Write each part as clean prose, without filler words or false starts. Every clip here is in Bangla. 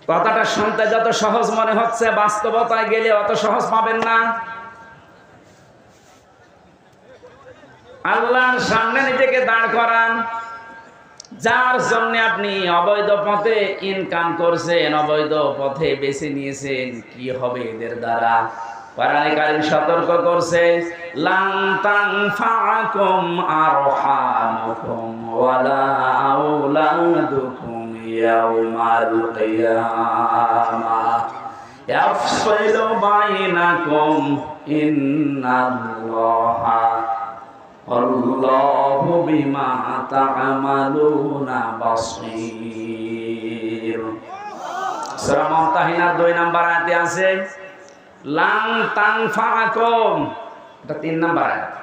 কথাটা শুনতে যত সহজ মনে হচ্ছে, বাস্তবতায় গেলে অত সহজ পাবেন না। আল্লাহর সামনে নিজেকে দাঁড় করান, যার জন্য আপনি অবৈধ পথে ইনকাম করছেন, অবৈধ পথে বেছে নিয়েছেন, কি হবে এদের দ্বারা? কোরআনে কারীম সতর্ক করছে, লান তানফাকুম আরহামুকুম ওয়ালা আওলাদুকুম ইয়াউমাল কিয়ামাহ ইয়াফসিলু বাইনাকুম ইন্নাল্লাহা আল্লাহু বিমা তা'মালুনা বাসীর। সূরা মুমতাহিনার 2 নম্বর আয়াতে আছে লান তানফাকুম, এটা 3 নম্বর আয়াত।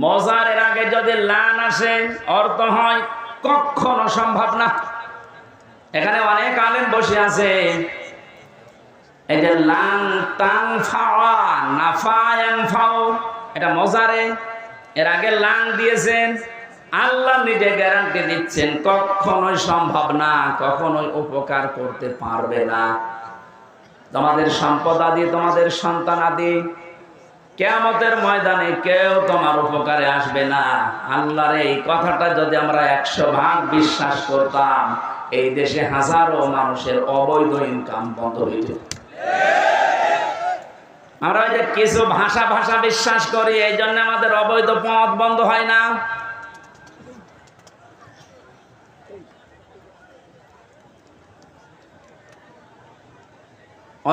মজারের আগে যদি লান আসে অর্থ হয় কখনো সম্ভব না। এখানে অনেক আলেম বসে আছে, এই যে লান তানফা নাফা ইয়ানফাউ, এটা মজারে, এর আগে লান দিয়েছেন। আল্লাহ নিজে গ্যারান্টি দিচ্ছেন কখনোই সম্ভব না, কখনোই উপকার করতে পারবে না। তোমাদের সম্পদ আদি, তোমাদের সন্তান আদি, কিয়ামতের ময়দানে কেউ তোমার উপকারে আসবে না। আল্লাহর এই কথাটা যদি আমরা 100 ভাগ বিশ্বাস করতাম, এই দেশে হাজারো মানুষের অবৈধ ইনকাম বন্ধ হয়ে যেত। আমরা যে কিছু ভাষা বিশ্বাস করি, এই জন্য আমাদের অবৈধ পথ বন্ধ হয় না।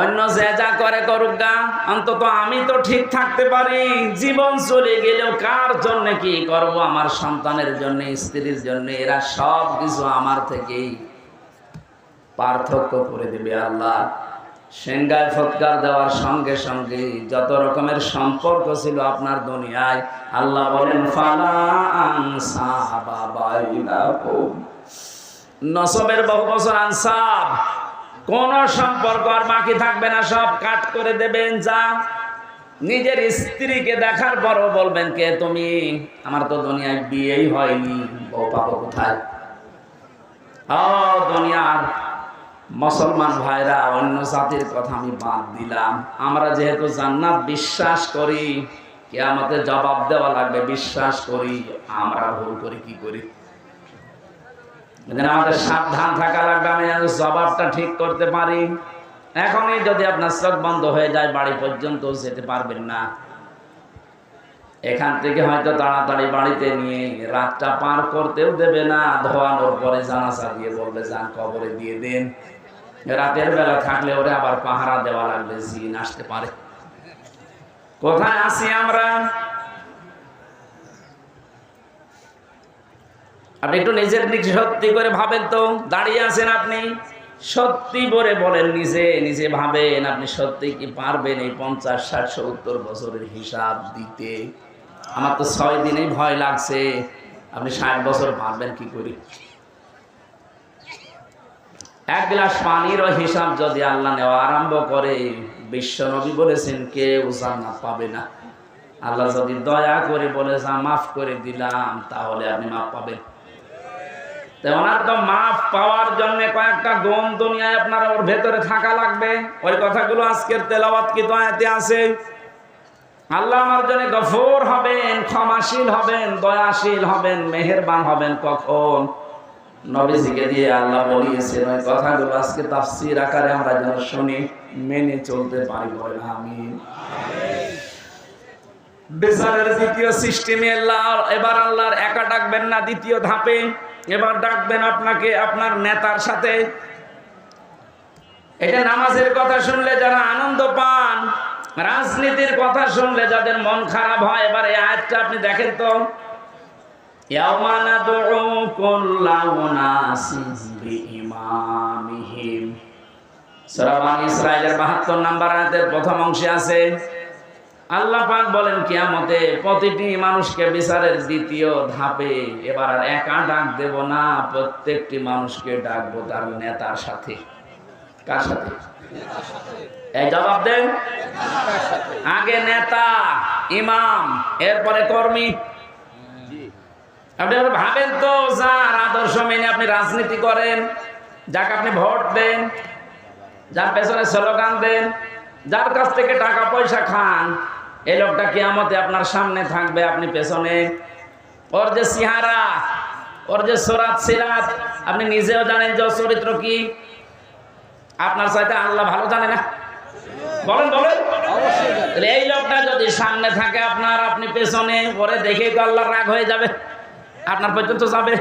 অন্য যে যা করে করুক গা, অন্তত আমি তো ঠিক থাকতে পারি। জীবন চলে গেলেও কার জন্য কি করব? আমার সন্তানের জন্য, স্ত্রীর জন্য। এরা সব কিছু আমার থেকেই পার্থক্য করে দেবে আল্লাহ। সেঙ্গায় ফৎকার দেওয়ার সঙ্গে সঙ্গে যত রকমের সম্পর্ক ছিল আপনার দুনিয়ায়, আল্লাহ বলেন ফালা আনসাবা বাইনাকুম। নসবের বহু বছর আনসাব, কোন সম্পর্ক আর বাকি থাকবে না, সব কাট করে দেবেন। যা নিজের স্ত্রীকে দেখার পরও বলবেন কে তুমি? আমার তো দুনিয়ায় বিয়েই হয়নি, বউ পাবো কোথায়? দুনিয়ার মুসলমান ভাইরা, অন্য জাতির কথা আমি বাদ দিলাম। আমরা যেহেতু জান্নাত বিশ্বাস করি, কিয়ামতে জবাব দেওয়া লাগবে বিশ্বাস করি, আমরা ভুল করি কি করি? আমাদের সাবধান থাকা লাগবে, আমি জবাবটা ঠিক করতে পারি। এখনই যদি আপনার চোখ বন্ধ হয়ে যায়, বাড়ি পর্যন্ত যেতে পারবেন না। এখান থেকে হয়তো তাড়াতাড়ি বাড়িতে নিয়ে রাতটা পার করতেও দেবে না। ধোয়ানোর পরে জানাজা দিয়ে বলবে যান কবরে দিয়ে দেন। রাতের বেলা থাকলে ওরে আবার পাহারা দেওয়া লাগবে, জিন আসতে পারে। কোথায় আছি আমরা? আপনি একটু নিজের দিকে সত্যি করে ভাবেন তো। দাঁড়িয়ে আছেন আপনি, সত্যি করে বলেন, নিজে ভাবেন, আপনি সত্যি কি পারবেন এই 50, 60, 70 বছরের হিসাব দিতে? আমার তো 6 দিনেই ভয় লাগছে, আপনি 60 বছর পারবেন কি করে? এক গ্লাস পানিরও হিসাব যদি আল্লাহ নেওয়া আরম্ভ করে, বিশ্ব নবী বলেছেন কেউ জান্নাত পাবে না। আল্লাহ যদি দয়া করে বলে যা মাফ করে দিলাম, তাহলে আপনি মাফ পাবেন। ওনার তো মাফ পাওয়ার জন্য কয়েকটা গুণ দুনিয়ায় আপনার ওর ভেতরে থাকা লাগবে। ওই কথাগুলো আজকের তেলাওয়াত কি আয়াতে আছে। আল্লাহ আমার জন্য গফুর হবেন, ক্ষমাশীল হবেন, দয়াশীল হবেন, মেহেরবান হবেন। কখন? নবীজিকে দিয়ে আল্লাহ বলিয়েছেন। ওই কথাগুলো আজকে তাফসীর আকারে আমরা যেন শুনি, মেনে চলতে পারি। বলেন আমিন। বিচারের দ্বিতীয় সিস্টেমে এবার আল্লাহর একা ডাকবেন না, দ্বিতীয় ধাপে এবার ডাকবেন আপনাকে আপনার নেতার সাথে। এটা নামাজের কথা শুনলে যারা আনন্দ পান, রাজনীতির কথা শুনলে যাদের মন খারাপ হয়, এবার এই আয়াতটা আপনি দেখেন তো। ইয়াওমা নাদউ কুল্লা উনাসিন বিইমামিহিম। সূরা বানী ইসরাঈলের 72 নম্বর আয়াতের প্রথম অংশে আছে, আল্লাহ পাক বলেন কিয়ামতে প্রতিটি মানুষকে বিচারের দ্বিতীয় ধাপে এবার আর একা ডাক দেব না, প্রত্যেকটি মানুষকে ডাকবো তার নেতার সাথে। কার সাথে? এই জবাব দেন। আগে নেতা, ইমাম, এরপরে কর্মী। আপনি ভাবেন তো, যার আদর্শ মেনে আপনি রাজনীতি করেন, যাকে আপনি ভোট দেন, যার পেছনে স্লোগান দেন, যার কাছ থেকে টাকা পয়সা খান, এই লোকটা কিয়ামতে আপনার সামনে থাকবে, আপনি পেছনে। ওর যে চেহারা, ওর যে সুরাত সিরাত, আপনি নিজেও জানেন যে ওর চরিত্র কি। আপনার চাইতে আল্লাহ ভালো জানে না? বলেন বলেন। এই লোকটা যদি সামনে থাকে আপনার, আপনি পেছনে, পরে দেখেই তো আল্লাহর রাগ হয়ে যাবে, আপনার পর্যন্ত যাবে।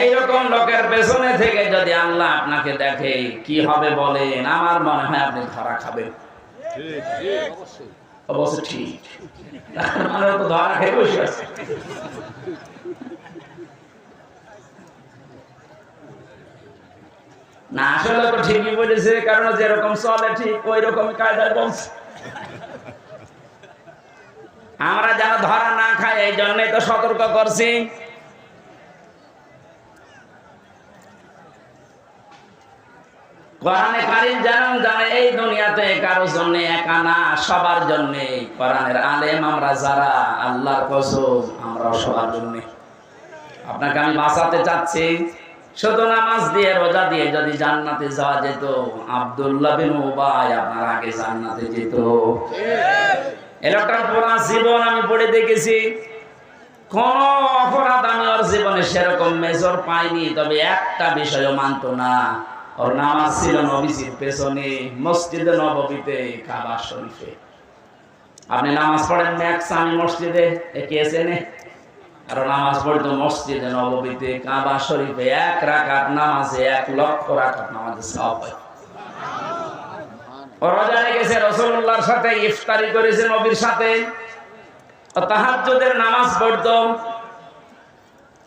এইরকম লোকের পেছনে থেকে যদি আল্লাহ আপনাকে দেখে কি হবে বলেন? আমার মনে হয় আপনি ধরা খাবেন। অবশ্য ঠিক, মানে তো ধরা খেয়ে বসে আছে। না, আসলে তো ঠিকই বলেছে, কারণ যেরকম চলে ঠিক ওই রকম কায়দায় বলছে। আমরা যেন ধরা না খাই, এই জন্যই তো সতর্ক করছি। কোরআনে কারীম যেন জানে এই দুনিয়াতে কারোর জন্য একা না, সবার জন্য। কোরআনের আলেম আমরা যারা, আল্লাহর কসম আমরা সবার জন্য। আপনাকে আমি বাঁচাতে চাচ্ছি। শুধু নামাজ দিয়ে রোজা দিয়ে যদি জান্নাতে যাওয়া যেত, আব্দুল্লাহ বিন উবাই আপনার আগে জান্নাতে যেত। এলাকার পুরা জীবন আমি পড়ে দেখেছি, কোন অপরাধ আমি ওর জীবনে সেরকম মেজর পাইনি। তবে একটা বিষয়ও মানতো না, ওর নামাজ ছিল নবীজির পেছনে, মসজিদে নববীতে, কাবা শরীফে। আপনি নামাজ পড়েন ম্যাক্সামি মসজিদে, কে চেনে? আর নামাজ পড়তো মসজিদে নববীতে, কাবা শরীফে। 1 রাকাত নামাজে 1 লক্ষ রাকাত নামাজে সওয়াব হয়। ও রোজা রেখেছে, রাসূলুল্লাহর সাথে ইফতারি করেছে, নবীর সাথে। ও তাহাজ্জুদের নামাজ পড়তো।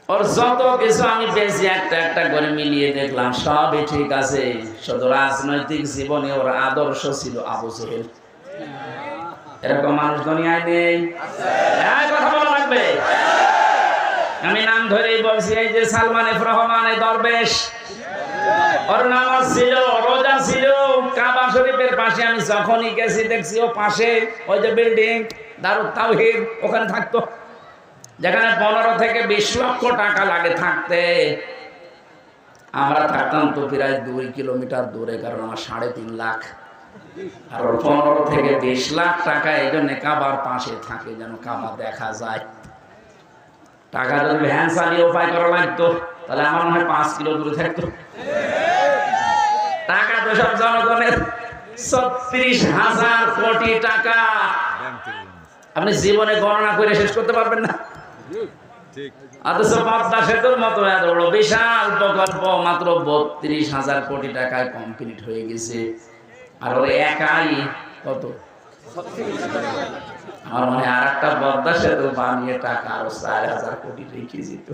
ওর যত কিছু আমি বেশি একটা একটা করে মিলিয়ে দেখলাম, সবই ঠিক আছে। শুধু রাজনৈতিক জীবনে ওর আদর্শ ছিল আবু জেহেল। এরকম মানুষ দুনিয়ায় নেই। কথা বলা লাগবে। আমি নাম ধরেই বলছি, এই যে সালমান এফ রহমান, এই দরবেশ, ওর নামাজ ছিল, রোজা ছিল। কাবা শরীফের পাশে আমি যখনই গেছি দেখছি ও পাশে ওই যে বিল্ডিং দারুত তাওহীদ, ওখানে থাকতো। যেখানে 15 থেকে 20 লক্ষ টাকা লাগে থাকতে, আমরা থাকতাম তো প্রায় 2 কিলোমিটার দূরে, কারণ আমার 3.5 লাখ। আর 15 থেকে 20 লাখ টাকা এই জন্য কাবার পাশে থাকে, যেন কাবা দেখা যায়। টাকা যদি ভ্যান চালিয়ে উপায় করা লাগতো, তাহলে আমার মনে হয় 5 কিলো দূরে থাকতো। টাকা তো সব জনগণের, 36,000 কোটি টাকা। আপনি জীবনে গণনা করে শেষ করতে পারবেন না। অথচ পদ্মা সেতুর মতো এত বড় বিশাল প্রকল্প মাত্র 32,000 কোটি টাকায় কমপ্লিট হয়ে গেছে। আর ওর একাই কত? আমার মনে হয় আর একটা পদ্মা সেতু বানিয়ে টাকা আরো 4,000 কোটি রেখে যেত।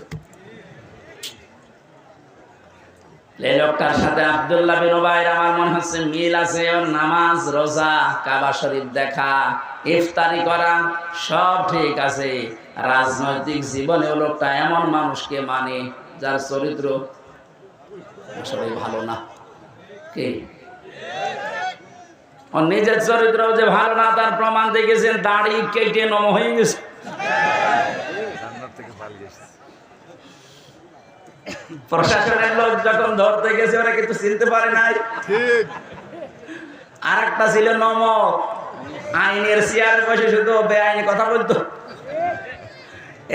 এই লোকটার সাথে আব্দুল্লাহ বিন উবাইর আমার মনে হচ্ছে মিল আছে। ওর নামাজ, রোজা, কাবা শরীফ দেখা, ইফতারি করা সব ঠিক আছে। রাজনৈতিক জীবনে ও লোকটা এমন মানুষকে মানে যার চরিত্র আসলে ভালো না। কি ওর নিজের চরিত্র যে ভালো না, তার প্রমাণ দেখেছেন, দাড়ি কেটে নম হয়ে গেছে। প্রশাসনের লোক যখন ধরতে গেছে, ওরা কিন্তু চিনতে পারে নাই। আর একটা ছিল নমক, আইনের চেয়ারে বসে শুধু বেআইনি কথা বলতো।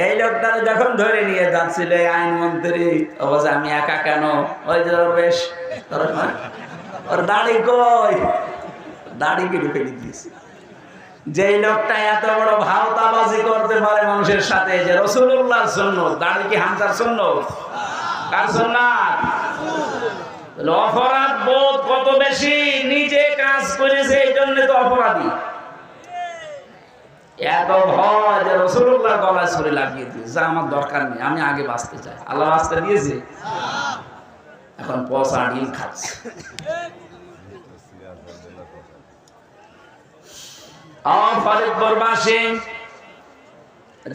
এই লোকটা যখন ধরে নিয়ে যাচ্ছিল আইনমন্ত্রী, অবশ্য আমি একা কেন, ওই যে বেশ ওর দাড়ি কই, দাড়ি কেটে ফেলে দিয়েছে। যেই লোকটা এত বড় ভাওতাবাজি করতে পারে মানুষের সাথে, যে রাসূলুল্লাহর সুন্নাত, দাড়ি কি হামজার সুন্নাত? কার সুন্নাত? অপরাধ বোধ কত বেশি, নিজে কাজ করেছে এই জন্য তো অপরাধী। এত ভয় যে রাসূলুল্লাহ গলায় ছুরি লাগিয়ে দিয়েছে, যা আমার দরকার নেই, আমি আগে বাঁচতে চাই। আল্লাহ বাঁচতে দিয়েছে, এখন পচা ডিম খাচ্ছে। ফরিদপুরবাসী,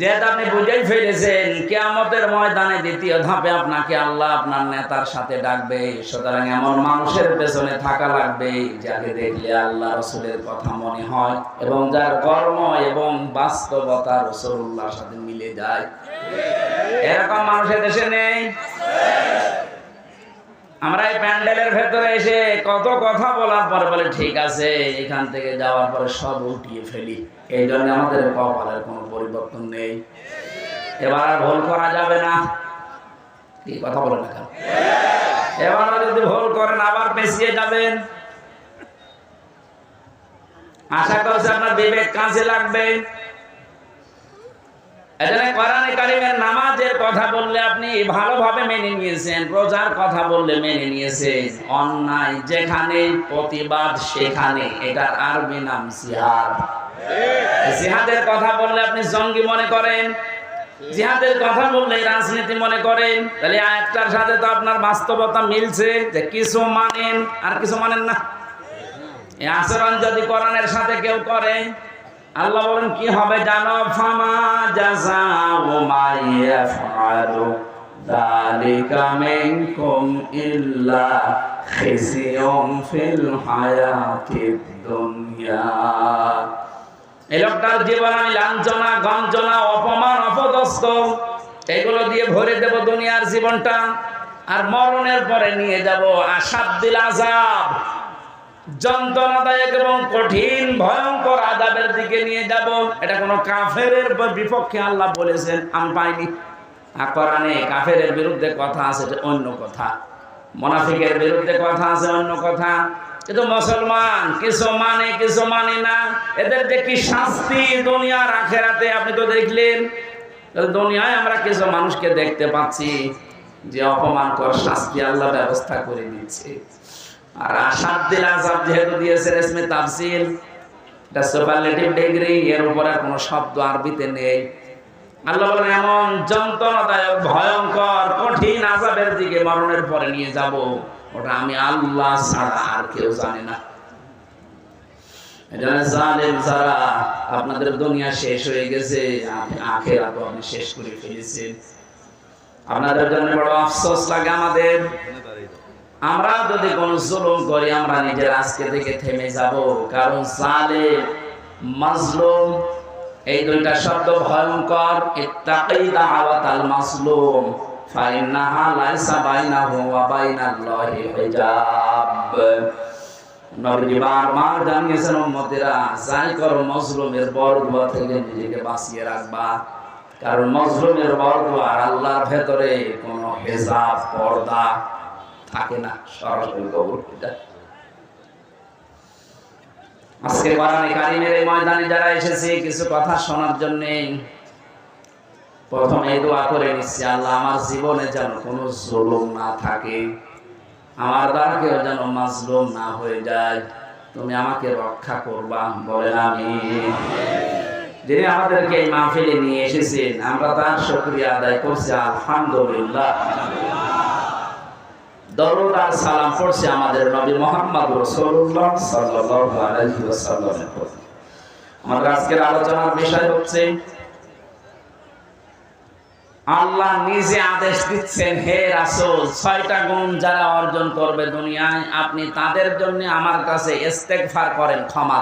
যেহেতু আপনি বুঝেই ফেলেছেন কিয়ামতের ময়দানে দ্বিতীয় ধাপে আপনাকে আল্লাহ আপনার নেতার সাথে ডাকবে, সুতরাং এমন মানুষের পেছনে থাকা লাগবে যাকে দেখলে আল্লাহ রাসূলের কথা মনে হয় এবং যার কর্ম এবং বাস্তবতা রাসূলুল্লাহর সাথে মিলে যায়। এরকম মানুষের দেশে নেই। আমরা এই প্যান্ডেলের ভেতরে এসে কত কথা বলার পরে বলে ঠিক আছে, এখান থেকে যাওয়ার পরে সব উঠিয়ে ফেলি। এই জন্য আমাদের কপালের কোনো পরিবর্তন নেই। এবার আর ভুল করা যাবে না। কি কথা বলে না কেন? এবার যদি ভুল করেন আবার পেছিয়ে যাবেন। আশা করছি আপনার বিবেক কাজে লাগবে। এখানে কোরআনে কারিমের নামাজের কথা বললে আপনি ভালোভাবে মেনে নিয়েছেন, রোজার কথা বললে মেনে নিয়েছেন, অন্যায় যেখানে প্রতিবাদ সেখানে, এটার আরবি নাম জিহাদ। জিহাদের কথা বললে আপনি জঙ্গি মনে করেন, জিহাদের কথা বললে রাজনীতি মনে করেন। তাহলে আয়াতটার সাথে তো আপনার বাস্তবতা মিলছে যে কিছু মানেন আর কিছু মানেন না। এই আচরণ যদি কোরআনের সাথে কেউ করে, আল্লাহ বলেন কি হবে জানো? ফামা জাযাউ মা ইয়াফআলু যালিকা মিনকুম ইল্লা খিজিয়ুম ফিল হায়াতিদ দুনিয়া। এই লোকটার জীবন আমি লাঞ্ছনা, গঞ্জনা, অপমান, অপদস্থ এগুলো দিয়ে ভরে দেব দুনিয়ার জীবনটা, আর মরণের পরে নিয়ে যাব আসাদ্দিল আযাব, যন্ত্রণাদায়ক এবং কঠিন ভয়ঙ্কর আযাবের দিকে নিয়ে যাব। এটা কোনো কাফেরের বিপক্ষে আল্লাহ বলেছেন, আমি পাইনি। আর কোরআনে কাফেরের বিরুদ্ধে কথা আছে, এটা অন্য কথা। মুনাফিকের বিরুদ্ধে কথা আছে, অন্য কথা। কিন্তু মুসলমান কিছু মানে কিছু মানে না। এদের যে কি শাস্তি দুনিয়ার আখিরাতে আপনি তো দেখলেন। দুনিয়ায় আমরা কিছু মানুষকে দেখতে পাচ্ছি যে অপমানকর শাস্তি আল্লাহ ব্যবস্থা করে দিচ্ছে। আর আসাদ্দিল আযাব যেহেতু দিয়েছে ইসমে তাফসীল, এটা সুপারলেটিভ ডিগ্রি, এর উপরে কোনো শব্দ আরবিতে নেই। আল্লাহ বলেন এমন যন্ত্রণাদায়ক ভয়ঙ্কর কঠিন আযাবের দিকে মরণের পরে নিয়ে যাব, ওটা আমি আল্লাহ ছাড়া আর কেউ জানে না। এটা জালেম যারা, আপনাদের দুনিয়া শেষ হয়ে গেছে, আখিরাত আপনি শেষ করে ফেলেছেন। আপনাদের জন্য বড় আফসোস লাগে আমাদের। আমরা যদি কোন জুলুম করি, আমরা নিজের আজকে থেকে থেমে যাব। কারণ জালেম, মাজলুম এই দুইটা শব্দ ভয়ঙ্কর। ইত্তাকি দাওয়াতাল মাজলুম ফাইন্নাহা লাইসা বাইনাহু ওয়া বাইনাল্লাহি হিজাব। নবী বারবার জানিয়েছেন উম্মতেরা, যাই করো মজলুমের বরদুয়া থেকে নিজেকে বাঁচিয়ে রাখবা। কারণ মজলুমের বরদুয়া আর আল্লাহর ভেতরে কোনো হিজাব, পর্দা থাকে না, সরাসরি কবর। আজকে কোরআনে কারিমের এই ময়দানে যারা এসেছে কিছু কথা শোনার জন্য, প্রথমে দোয়া করে নিচ্ছি, আল্লাহ আমার জীবনে যেন কোনো জুলুম না থাকে, আমার দ্বারা কেউ যেন মাজলুম না হয়ে যায়। তুমি আমাকে রক্ষা করবা, বলেন আমিন। যিনি আমাদেরকে এই মাহফিলে নিয়ে এসেছেন, আমরা তার শুকরিয়া আদায় করছি, আলহামদুলিল্লাহ। দরুদ আর সালাম পড়ছি আমাদের নবী মুহাম্মদ রাসূলুল্লাহ সাল্লাল্লাহু আলাইহি ওয়াসাল্লামের প্রতি। আমাদের আজকের আলোচনার বিষয় হচ্ছে আল্লাহ নিজে আদেশ দিচ্ছেন, হে রাসূল, 6টা গুণ যারা অর্জন করবে দুনিয়ায়, আপনি তাদের জন্য আমার কাছে ইস্তেগফার করেন, ক্ষমা